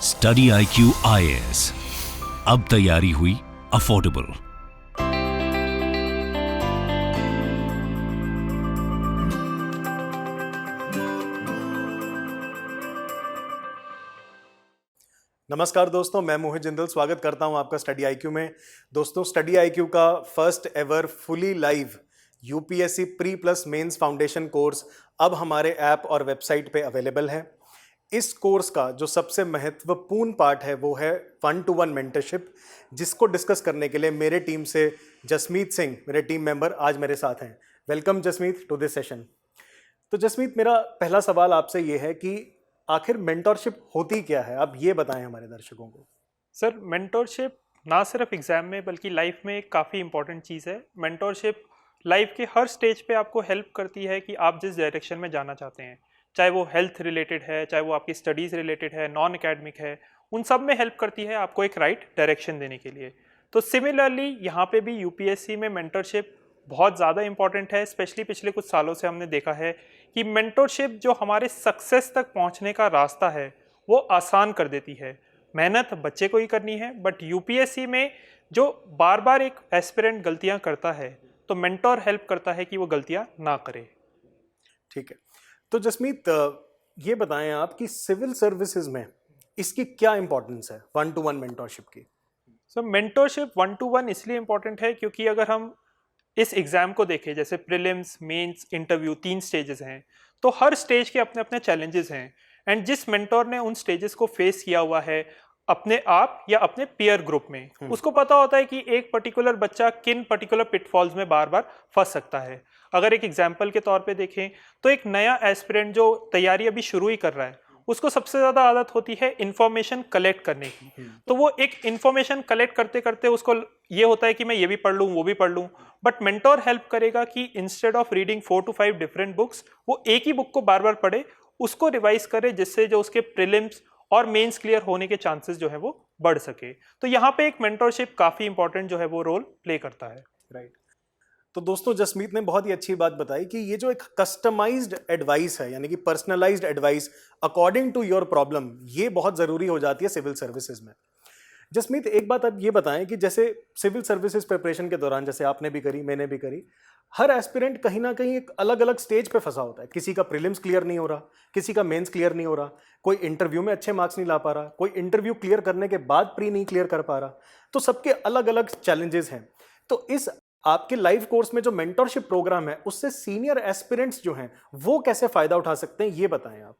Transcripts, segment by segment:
Study IQ IAS, अब तैयारी हुई अफोर्डेबल। नमस्कार दोस्तों, मैं मोहित जिंदल स्वागत करता हूं आपका स्टडी IQ में। दोस्तों, स्टडी IQ का first ever fully live UPSC pre plus mains foundation course अब हमारे ऐप और वेबसाइट पे अवेलेबल है। इस कोर्स का जो सबसे महत्वपूर्ण पार्ट है वो है 1-to-1 मेंटरशिप, जिसको डिस्कस करने के लिए मेरे टीम से जसमीत सिंह, मेरे टीम मेंबर, आज मेरे साथ हैं। Welcome Jasmeet to this session. तो जसमीत, मेरा पहला सवाल आपसे ये है कि आखिर मेंटरशिप होती क्या है, आप ये बताएं हमारे दर्शकों को। सर, मेंटरशिप ना सिर्फ एग्जाम में बल्कि लाइफ में एक काफ़ी इंपॉर्टेंट चीज़ है। मेंटरशिप लाइफ के हर स्टेज पे आपको हेल्प करती है कि आप जिस डायरेक्शन में जाना चाहते हैं, चाहे वो हेल्थ रिलेटेड है, चाहे वो आपकी स्टडीज़ रिलेटेड है, नॉन एकेडमिक है, उन सब में हेल्प करती है आपको एक राइट डायरेक्शन देने के लिए। तो सिमिलरली यहाँ पे भी UPSC में मेंटरशिप बहुत ज़्यादा इंपॉर्टेंट है। स्पेशली पिछले कुछ सालों से हमने देखा है कि मेंटरशिप जो हमारे सक्सेस तक पहुंचने का रास्ता है वो आसान कर देती है। मेहनत बच्चे को ही करनी है, बट UPSC में जो बार बार एक एस्पिरेंट गलतियां करता है तो मेंटर हेल्प करता है कि वो गलतियां ना करे। ठीक है, तो जसमीत, ये बताएं आप कि सिविल सर्विसेज में इसकी क्या इंपॉर्टेंस है 1-to-1 मेंटरशिप की। सो मेंटरशिप 1-to-1 इसलिए इंपॉर्टेंट है क्योंकि अगर हम इस एग्ज़ाम को देखें, जैसे प्रीलिम्स, मेंस, इंटरव्यू, 3 स्टेजेस हैं, तो हर स्टेज के अपने अपने चैलेंजेस हैं। एंड जिस मेंटर ने उन स्टेजेस को फेस किया हुआ है अपने आप या अपने पीयर ग्रुप में, उसको पता होता है कि एक पर्टिकुलर बच्चा किन पर्टिकुलर पिटफॉल्स में बार बार फंस सकता है। अगर एक एग्जाम्पल के तौर पे देखें तो एक नया एस्पिरेंट जो तैयारी अभी शुरू ही कर रहा है, उसको सबसे ज़्यादा आदत होती है इन्फॉर्मेशन कलेक्ट करने की। तो वो एक इन्फॉर्मेशन कलेक्ट करते करते उसको ये होता है कि मैं ये भी पढ़ लूँ, वो भी पढ़ लूँ। बट मेंटर हेल्प करेगा कि instead of reading 4 to 5 different books, वो एक ही बुक को बार बार पढ़े, उसको रिवाइज करे, जिससे जो उसके प्रीलिम्स और मेंस क्लियर होने के चांसेस जो है वो बढ़ सके। तो यहाँ पे एक मेंटरशिप काफ़ी इंपॉर्टेंट जो है वो रोल प्ले करता है। राइट। तो दोस्तों, जसमीत ने बहुत ही अच्छी बात बताई कि ये जो एक कस्टमाइज्ड एडवाइस है, यानी कि personalised advice according to your problem, ये बहुत ज़रूरी हो जाती है सिविल सर्विसेज में। जसमीत, एक बात आप ये बताएं कि जैसे सिविल सर्विसेज प्रिपरेशन के दौरान, जैसे आपने भी करी, मैंने भी करी, हर एस्पिरेंट कहीं ना कहीं एक अलग अलग स्टेज पे फंसा होता है। किसी का प्रीलिम्स क्लियर नहीं हो रहा, किसी का मेंस क्लियर नहीं हो रहा, कोई इंटरव्यू में अच्छे मार्क्स नहीं ला पा रहा, कोई इंटरव्यू क्लियर करने के बाद प्री नहीं क्लियर कर पा रहा। तो सबके अलग अलग चैलेंजेस हैं। तो इस आपके लाइव कोर्स में जो मेंटरशिप प्रोग्राम है, उससे सीनियर एस्पिरेंट्स जो हैं वो कैसे फायदा उठा सकते हैं, ये बताएं आप।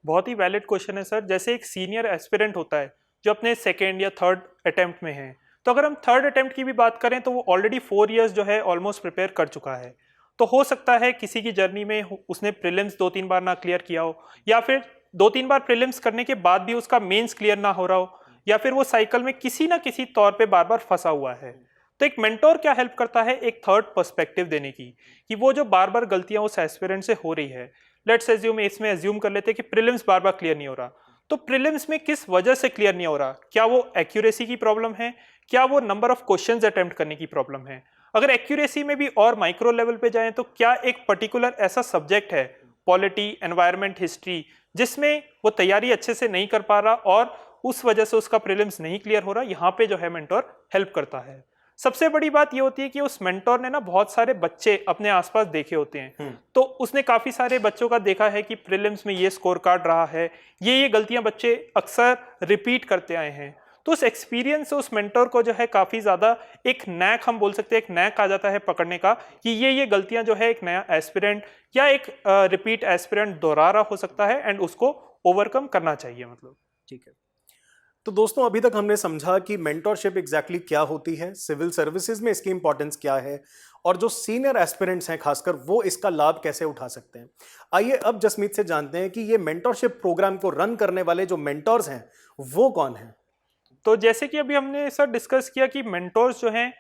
बहुत ही वैलिड क्वेश्चन है सर। जैसे एक सीनियर एस्पिरेंट होता है जो अपने सेकेंड या थर्ड अटेम्प्ट में है, तो अगर हम थर्ड अटेम्प्ट की भी बात करें तो वो ऑलरेडी 4 years जो है ऑलमोस्ट प्रिपेयर कर चुका है। तो हो सकता है किसी की जर्नी में उसने प्रीलिम्स 2-3 बार ना क्लियर किया हो, या फिर 2-3 बार प्रीलिम्स करने के बाद भी उसका मेंस क्लियर ना हो रहा हो, या फिर वो साइकिल में किसी ना किसी तौर पे बार बार फंसा हुआ है। तो एक मेंटोर क्या हेल्प करता है, एक थर्ड पर्सपेक्टिव देने की, कि वो जो बार बार गलतियां उस एस्पिरेंट से हो रही है, लेट्स एज्यूम, इसमें एज्यूम कर लेते हैं कि प्रीलिम्स बार बार क्लियर नहीं हो रहा, तो प्रीलिम्स में किस वजह से क्लियर नहीं हो रहा? क्या वो एक्यूरेसी की प्रॉब्लम है? क्या वो नंबर ऑफ क्वेश्चंस अटेम्प्ट करने की प्रॉब्लम है? अगर एक्यूरेसी में भी और माइक्रो लेवल पे जाएं तो क्या एक पर्टिकुलर ऐसा सब्जेक्ट है, पॉलिटी, एनवायरनमेंट, हिस्ट्री, जिसमें वो तैयारी अच्छे से नहीं कर पा रहा और उस वजह से उसका प्रीलिम्स नहीं क्लियर हो रहा? यहाँ पे जो है मेंटोर हेल्प करता है। सबसे बड़ी बात ये होती है कि उस मेंटोर ने ना बहुत सारे बच्चे अपने आसपास देखे होते हैं, तो उसने काफी सारे बच्चों का देखा है कि प्रीलिम्स में ये स्कोर कार्ड रहा है, ये गलतियां बच्चे अक्सर रिपीट करते आए हैं। तो उस एक्सपीरियंस से उस मेंटोर को जो है काफी ज्यादा एक नैक, हम बोल सकते हैं एक नैक आ जाता है पकड़ने का, कि ये गलतियां जो है एक नया एस्पिरेंट या एक रिपीट एस्पिरेंट दोहरा रहा हो सकता है, एंड उसको ओवरकम करना चाहिए। मतलब ठीक है। तो दोस्तों, अभी तक हमने समझा कि मेंटरशिप एग्जैक्टली क्या होती है, सिविल सर्विसेज में इसकी इंपॉर्टेंस क्या है, और जो सीनियर एस्पिरेंट्स हैं खासकर, वो इसका लाभ कैसे उठा सकते हैं। आइए अब जसमीत से जानते हैं कि ये मेंटरशिप प्रोग्राम को रन करने वाले जो मेंटर्स हैं वो कौन हैं। तो जैसे कि अभी हमने सर डिस्कस किया कि मेंटर्स जो हैं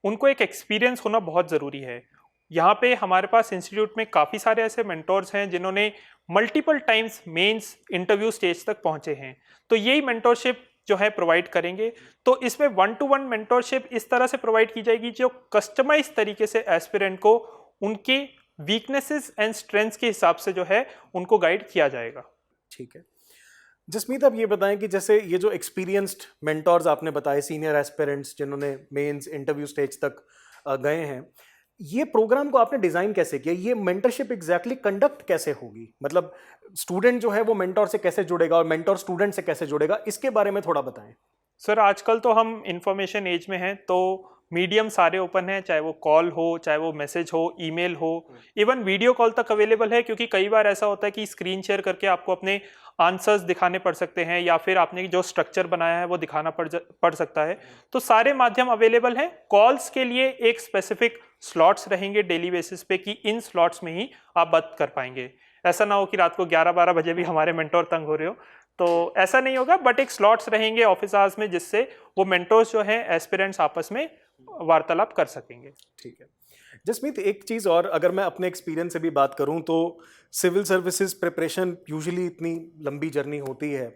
उनको एक एक्सपीरियंस होना बहुत ज़रूरी है। यहाँ पे हमारे पास इंस्टीट्यूट में काफ़ी सारे ऐसे मेंटर्स हैं जिन्होंने multiple times mains interview stage तक पहुँचे हैं, तो यही मेंटरशिप जो है प्रोवाइड करेंगे। तो इसमें 1-to-1 मेंटरशिप इस तरह से प्रोवाइड की जाएगी जो कस्टमाइज तरीके से एस्पिरेंट को उनके वीकनेसेस एंड स्ट्रेंथ्स के हिसाब से जो है उनको गाइड किया जाएगा। ठीक है। जसमीत, आप ये बताएं कि जैसे ये जो एक्सपीरियंस्ड मेंटोर्स आपने बताए, सीनियर एस्पिरेंट्स जिन्होंने मेंस इंटरव्यू स्टेज तक गए हैं, ये प्रोग्राम को आपने डिजाइन कैसे किया? ये मेंटरशिप एग्जैक्टली कंडक्ट कैसे होगी? मतलब स्टूडेंट जो है वो मेंटोर से कैसे जुड़ेगा और मेंटोर स्टूडेंट से कैसे जुड़ेगा, इसके बारे में थोड़ा बताएं। सर आजकल तो हम इंफॉर्मेशन एज में हैं, तो मीडियम सारे ओपन हैं, चाहे वो कॉल हो, चाहे वो मैसेज हो, ईमेल हो, इवन वीडियो कॉल तक अवेलेबल है। क्योंकि कई बार ऐसा होता है कि स्क्रीन शेयर करके आपको अपने आंसर्स दिखाने पड़ सकते हैं, या फिर आपने जो स्ट्रक्चर बनाया है वो दिखाना पड़ सकता है। तो सारे माध्यम अवेलेबल हैं। कॉल्स के लिए एक स्पेसिफिक स्लॉट्स रहेंगे डेली बेसिस पे कि इन स्लॉट्स में ही आप बात कर पाएंगे। ऐसा ना हो कि रात को 11-12 बजे भी हमारे मेंटोर तंग हो रहे हो, तो ऐसा नहीं होगा। बट एक स्लॉट्स रहेंगे ऑफिस आवर्स में, जिससे वो मेंटोर्स जो हैं एस्पिरेंट्स आपस में वार्तालाप कर सकेंगे। ठीक है जसमीत, एक चीज़ और, अगर मैं अपने एक्सपीरियंस से भी बात करूं तो सिविल सर्विसेज प्रिपरेशन यूजुअली इतनी लंबी जर्नी होती है।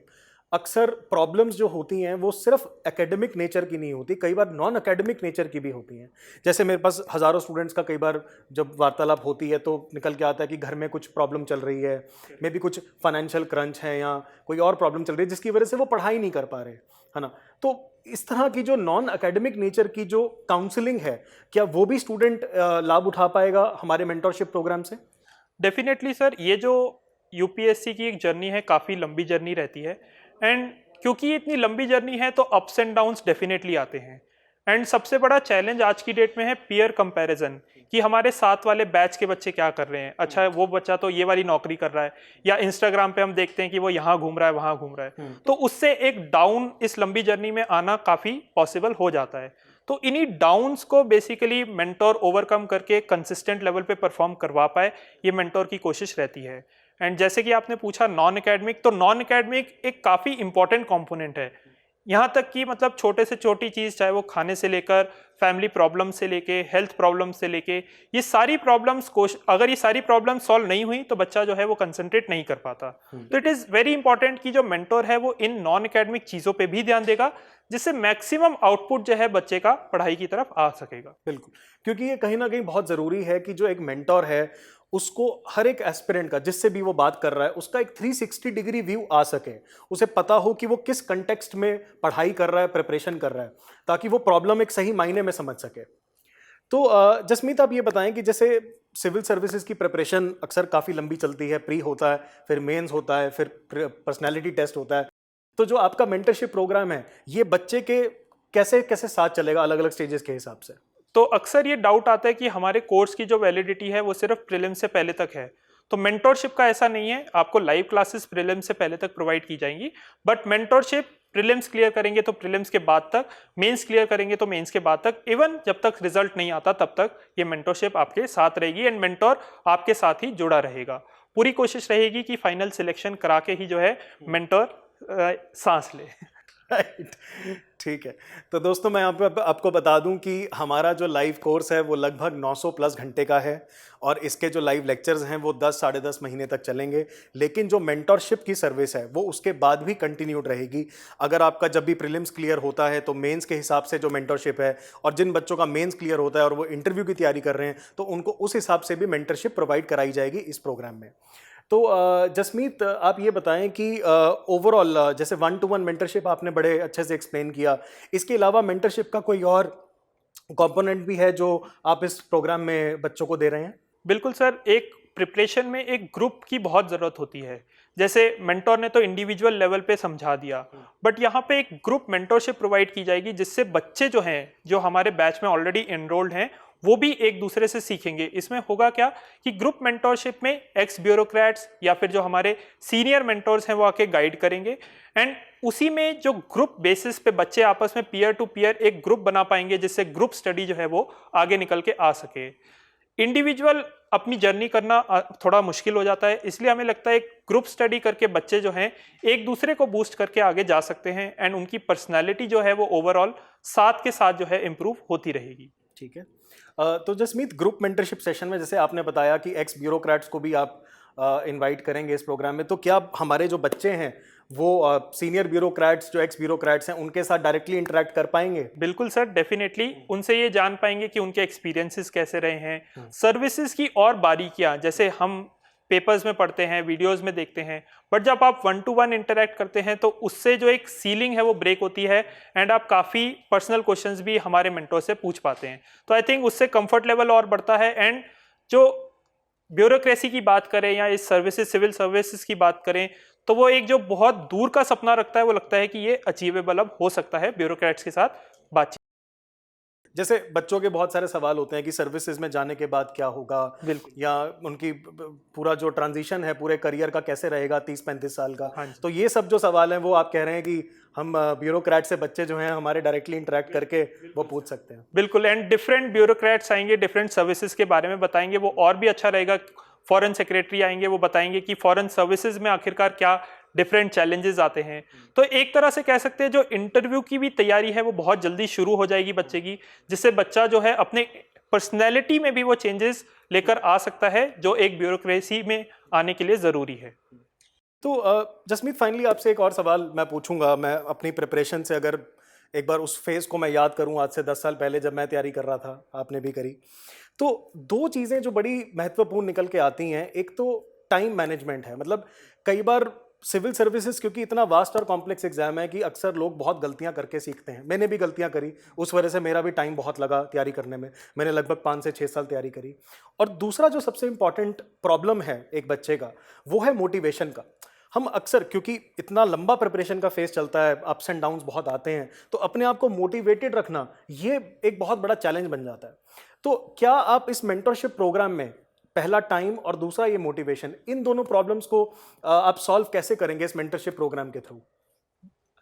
अक्सर प्रॉब्लम्स जो होती हैं वो सिर्फ एकेडमिक नेचर की नहीं होती, कई बार नॉन एकेडमिक नेचर की भी होती हैं। जैसे मेरे पास हज़ारों स्टूडेंट्स का कई बार जब वार्तालाप होती है तो निकल के आता है कि घर में कुछ प्रॉब्लम चल रही है, मे बी कुछ फाइनेंशियल क्रंच है या कोई और प्रॉब्लम चल रही है जिसकी वजह से वो पढ़ाई नहीं कर पा रहे, है ना। तो इस तरह की जो नॉन एकेडमिक नेचर की जो काउंसलिंग है, क्या वो भी स्टूडेंट लाभ उठा पाएगा हमारे मेंटोरशिप प्रोग्राम से? डेफिनेटली सर, ये जो यूपीएससी की एक जर्नी है, काफ़ी लंबी जर्नी रहती है। एंड क्योंकि ये इतनी लंबी जर्नी है तो अप्स एंड डाउन्स डेफिनेटली आते हैं। एंड सबसे बड़ा चैलेंज आज की डेट में है पीयर कंपैरिजन, कि हमारे साथ वाले बैच के बच्चे क्या कर रहे हैं। अच्छा, वो बच्चा तो ये वाली नौकरी कर रहा है, या इंस्टाग्राम पे हम देखते हैं कि वो यहाँ घूम रहा है, वहाँ घूम रहा है। तो उससे एक डाउन इस लंबी जर्नी में आना काफ़ी पॉसिबल हो जाता है। तो इन्हीं डाउन्स को बेसिकली मेंटोर ओवरकम करके कंसिस्टेंट लेवल पे परफॉर्म करवा पाए, ये मेंटोर की कोशिश रहती है। एंड जैसे कि आपने पूछा नॉन एकेडमिक, तो नॉन एकेडमिक एक काफ़ी इंपॉर्टेंट कंपोनेंट है। यहाँ तक कि मतलब छोटे से छोटी चीज़, चाहे वो खाने से लेकर फैमिली प्रॉब्लम से लेके हेल्थ प्रॉब्लम से लेके, ये सारी प्रॉब्लम्स को अगर ये सारी प्रॉब्लम सॉल्व नहीं हुई तो बच्चा जो है वो कंसंट्रेट नहीं कर पाता। तो इट इज़ वेरी इंपॉर्टेंट कि जो मेंटोर है वो इन नॉन एकेडमिक चीज़ों पे भी ध्यान देगा, जिससे मैक्सिमम आउटपुट जो है बच्चे का पढ़ाई की तरफ आ सकेगा। बिल्कुल, क्योंकि ये कहीं ना कहीं बहुत ज़रूरी है कि जो एक मेंटोर है उसको हर एक एस्पिरेंट का, जिससे भी वो बात कर रहा है, उसका एक 360 डिग्री व्यू आ सके। उसे पता हो कि वो किस कंटेक्स्ट में पढ़ाई कर रहा है, प्रिपरेशन कर रहा है, ताकि वो प्रॉब्लम एक सही मायने में समझ सके। तो जसमीत, आप ये बताएं कि जैसे सिविल सर्विसेज की प्रिपरेशन अक्सर काफ़ी लंबी चलती है, प्री होता है, फिर मेंस होता है, फिर पर्सनैलिटी टेस्ट होता है। तो जो आपका मेंटरशिप प्रोग्राम है, ये बच्चे के कैसे कैसे साथ चलेगा अलग अलग स्टेजेस के हिसाब से? तो अक्सर ये डाउट आता है कि हमारे कोर्स की जो वैलिडिटी है वो सिर्फ प्रीलिम्स से पहले तक है। तो मेंटोरशिप का ऐसा नहीं है, आपको लाइव क्लासेस प्रीलिम्स से पहले तक प्रोवाइड की जाएंगी। बट मेंटोरशिप प्रीलिम्स क्लियर करेंगे तो प्रीलिम्स के बाद तक, मेंस क्लियर करेंगे तो मेंस के बाद तक, इवन जब तक रिजल्ट नहीं आता तब तक ये मेंटोरशिप आपके साथ रहेगी। एंड मेंटोर आपके साथ ही जुड़ा रहेगा। पूरी कोशिश रहेगी कि फाइनल सिलेक्शन करा के ही जो है मेंटोर सांस ले। राइट, ठीक है। तो दोस्तों, मैं यहाँ पे आपको बता दूं कि हमारा जो लाइव कोर्स है वो लगभग 900 प्लस घंटे का है, और इसके जो लाइव लेक्चर्स हैं वो 10 साढ़े 10 महीने तक चलेंगे। लेकिन जो मेंटोरशिप की सर्विस है वो उसके बाद भी कंटिन्यूड रहेगी। अगर आपका जब भी प्रीलिम्स क्लियर होता है तो मेंस के हिसाब से जो मेंटोरशिप है, और जिन बच्चों का मेंस क्लियर होता है और वो इंटरव्यू की तैयारी कर रहे हैं तो उनको उस हिसाब से भी मेंटरशिप प्रोवाइड कराई जाएगी इस प्रोग्राम में। तो जसमीत, आप ये बताएं कि ओवरऑल जैसे 1-to-1 मेंटरशिप आपने बड़े अच्छे से एक्सप्लेन किया, इसके अलावा मेंटरशिप का कोई और कंपोनेंट भी है जो आप इस प्रोग्राम में बच्चों को दे रहे हैं? बिल्कुल सर, एक प्रिपरेशन में एक ग्रुप की बहुत ज़रूरत होती है। जैसे मेंटोर ने तो इंडिविजुअल लेवल पे समझा दिया, बट यहाँ पे एक ग्रुप मेंटोरशिप प्रोवाइड की जाएगी, जिससे बच्चे जो हैं, जो हमारे बैच में ऑलरेडी एनरोल्ड हैं, वो भी एक दूसरे से सीखेंगे। इसमें होगा क्या कि ग्रुप मेंटोरशिप में एक्स ब्यूरोक्रेट्स या फिर जो हमारे सीनियर मेंटोर्स हैं वो आके गाइड करेंगे। एंड उसी में जो ग्रुप बेसिस पे बच्चे आपस में पीयर टू पीयर एक ग्रुप बना पाएंगे, जिससे ग्रुप स्टडी जो है वो आगे निकल के आ सके। इंडिविजुअल अपनी जर्नी करना थोड़ा मुश्किल हो जाता है, इसलिए हमें लगता है एक ग्रुप स्टडी करके बच्चे जो हैं एक दूसरे को बूस्ट करके आगे जा सकते हैं। एंड उनकी पर्सनैलिटी जो है वो ओवरऑल साथ के साथ जो है इम्प्रूव होती रहेगी। ठीक है। तो जसमीत, ग्रुप मेंटरशिप सेशन में जैसे आपने बताया कि एक्स ब्यूरोक्रेट्स को भी आप इनवाइट करेंगे इस प्रोग्राम में, तो क्या हमारे जो बच्चे हैं वो सीनियर ब्यूरोक्रेट्स, जो एक्स ब्यूरोक्रेट्स हैं, उनके साथ डायरेक्टली इंटरेक्ट कर पाएंगे? बिल्कुल सर, डेफिनेटली उनसे ये जान पाएंगे कि उनके एक्सपीरियंसेस कैसे रहे हैं, सर्विसेज की और बारीकियां, जैसे हम पेपर्स में पढ़ते हैं, वीडियोस में देखते हैं, बट जब आप 1-to-1 इंटरेक्ट करते हैं तो उससे जो एक सीलिंग है वो ब्रेक होती है एंड आप काफ़ी पर्सनल क्वेश्चंस भी हमारे मेंटोर से पूछ पाते हैं। तो आई थिंक उससे कंफर्ट लेवल और बढ़ता है। एंड जो ब्यूरोक्रेसी की बात करें या इस सर्विसेज, सिविल सर्विसेज की बात करें, तो वो एक जो बहुत दूर का सपना रखता है, वो लगता है कि ये अचीवेबल अब हो सकता है ब्यूरोक्रेट्स के साथ बातचीत। जैसे बच्चों के बहुत सारे सवाल होते हैं कि सर्विसेज में जाने के बाद क्या होगा, बिल्कुल, या उनकी पूरा जो ट्रांजिशन है पूरे करियर का कैसे रहेगा 30-35 साल का। हाँ जी। तो ये सब जो सवाल हैं वो आप कह रहे हैं कि हम ब्यूरोक्रेट से बच्चे जो हैं हमारे डायरेक्टली इंटरेक्ट करके वो पूछ सकते हैं। बिल्कुल, एंड डिफरेंट ब्यूरोक्रेट्स आएंगे, डिफरेंट सर्विसेज के बारे में बताएंगे, वो और भी अच्छा रहेगा। फॉरेन सेक्रेटरी आएंगे, वो बताएंगे कि फॉरेन सर्विसेज में आखिरकार क्या डिफरेंट चैलेंजेस आते हैं। तो एक तरह से कह सकते हैं जो इंटरव्यू की भी तैयारी है वो बहुत जल्दी शुरू हो जाएगी बच्चे की, जिससे बच्चा जो है अपने पर्सनैलिटी में भी वो चेंजेस लेकर आ सकता है जो एक ब्यूरोक्रेसी में आने के लिए ज़रूरी है। तो जसमीत, फाइनली आपसे एक और सवाल मैं पूछूंगा। मैं अपनी प्रिपरेशन से अगर एक बार उस फेज़ को मैं याद करूं, आज से 10 साल पहले जब मैं तैयारी कर रहा था, आपने भी करी, तो दो चीज़ें जो बड़ी महत्वपूर्ण निकल के आती हैं। एक तो टाइम मैनेजमेंट है। मतलब कई बार सिविल सर्विसेज क्योंकि इतना वास्ट और कॉम्प्लेक्स एग्जाम है कि अक्सर लोग बहुत गलतियां करके सीखते हैं। मैंने भी गलतियां करी, उस वजह से मेरा भी टाइम बहुत लगा तैयारी करने में। मैंने लगभग 5 से 6 साल तैयारी करी। और दूसरा जो सबसे इंपॉर्टेंट प्रॉब्लम है एक बच्चे का, वो है मोटिवेशन का। हम अक्सर, क्योंकि इतना लंबा प्रिपरेशन का फेस चलता है, अप्स एंड डाउन्स बहुत आते हैं, तो अपने आप को मोटिवेटेड रखना ये एक बहुत बड़ा चैलेंज बन जाता है। तो क्या आप इस मेंटरशिप प्रोग्राम में पहला टाइम और दूसरा ये मोटिवेशन, इन दोनों प्रॉब्लम्स को आप सॉल्व कैसे करेंगे इस मेंटरशिप प्रोग्राम के थ्रू?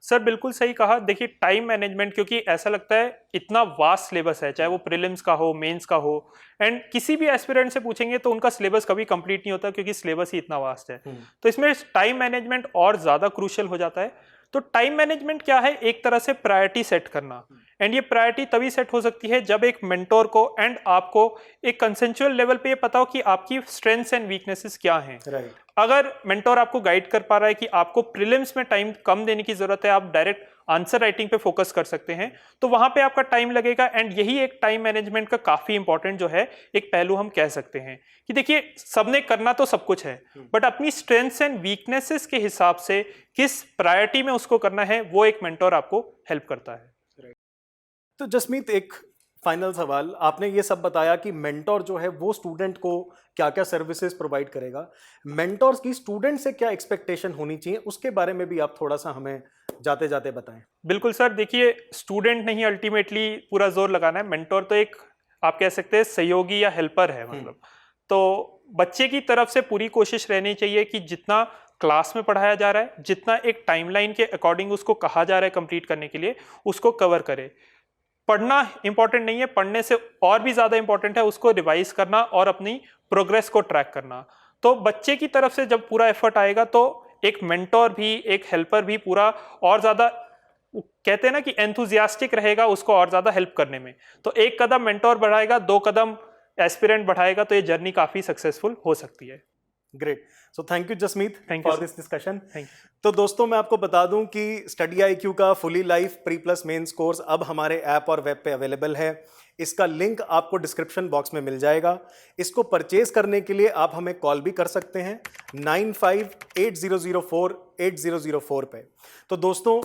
सर बिल्कुल सही कहा। देखिए टाइम मैनेजमेंट, क्योंकि ऐसा लगता है इतना वास्ट सिलेबस है, चाहे वो प्रीलिम्स का हो, मेंस का हो, एंड किसी भी एस्पिरेंट से पूछेंगे तो उनका सिलेबस कभी कंप्लीट नहीं होता क्योंकि सिलेबस ही इतना वास्ट है। तो इसमें टाइम मैनेजमेंट और ज़्यादा क्रूशियल हो जाता है। तो टाइम मैनेजमेंट क्या है? एक तरह से प्रायोरिटी सेट करना। एंड ये प्रायोरिटी तभी सेट हो सकती है जब एक मेंटोर को एंड आपको एक कंसेंचुअल लेवल पे ये पता हो कि आपकी स्ट्रेंथ्स एंड वीकनेसेस क्या हैं। राइट। अगर मेंटोर आपको गाइड कर पा रहा है कि आपको प्रीलिम्स में टाइम कम देने की जरूरत है, आप डायरेक्ट आंसर राइटिंग पे फोकस कर सकते हैं, तो वहां पे आपका टाइम लगेगा। एंड यही एक टाइम मैनेजमेंट का काफी इंपॉर्टेंट जो है एक पहलू हम कह सकते हैं कि देखिए सबने करना तो सब कुछ है, बट अपनी स्ट्रेंथ्स एंड वीकनेसेस के हिसाब से किस प्रायोरिटी में उसको करना है वो एक मेंटोर आपको हेल्प करता है। तो जसमीत, एक फाइनल सवाल। आपने ये सब बताया कि मेंटोर जो है वो स्टूडेंट को क्या क्या सर्विसेज प्रोवाइड करेगा। मेंटोर्स की स्टूडेंट से क्या एक्सपेक्टेशन होनी चाहिए, उसके बारे में भी आप थोड़ा सा हमें जाते जाते बताएं। बिल्कुल सर, देखिए स्टूडेंट नहीं अल्टीमेटली पूरा जोर लगाना है, मेंटोर तो एक आप कह सकते हैं सहयोगी या हेल्पर है। मतलब तो बच्चे की तरफ से पूरी कोशिश रहनी चाहिए कि जितना क्लास में पढ़ाया जा रहा है, जितना एक टाइमलाइन के अकॉर्डिंग उसको कहा जा रहा है कंप्लीट करने के लिए, उसको कवर करे। पढ़ना इंपॉर्टेंट नहीं है, पढ़ने से और भी ज्यादा इंपॉर्टेंट है उसको रिवाइज करना और अपनी प्रोग्रेस को ट्रैक करना। तो बच्चे की तरफ से जब पूरा एफर्ट आएगा तो एक मेंटोर भी, एक हेल्पर भी पूरा और ज्यादा, कहते हैं ना कि एंथुजियास्टिक रहेगा उसको और ज्यादा हेल्प करने में। तो एक कदम मेंटोर बढ़ाएगा, 2 कदम एस्पिरेंट बढ़ाएगा, तो ये जर्नी काफी सक्सेसफुल हो सकती है। Great. So thank you Jasmeet for this discussion. Thank you. तो दोस्तों, मैं आपको बता दूं कि स्टडी IQ का fully live pre plus mains course अब हमारे ऐप और वेब पे अवेलेबल है। इसका लिंक आपको डिस्क्रिप्शन बॉक्स में मिल जाएगा। इसको परचेज करने के लिए आप हमें कॉल भी कर सकते हैं 9580048004 पे। तो दोस्तों,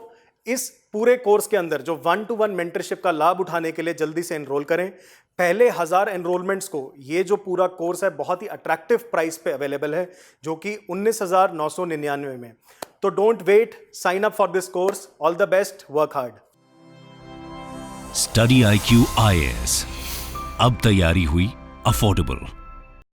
इस पूरे कोर्स के अंदर जो 1-to-1 मेंटरशिप का लाभ उठाने के लिए जल्दी से एनरोल करें। पहले 1000 एनरोलमेंट्स को ये जो पूरा कोर्स है बहुत ही अट्रैक्टिव प्राइस पे अवेलेबल है, जो कि 19,999 में। तो don't wait, sign up for this course. All the best, work hard. Study IQ IAS, अब तैयारी हुई अफोर्डेबल।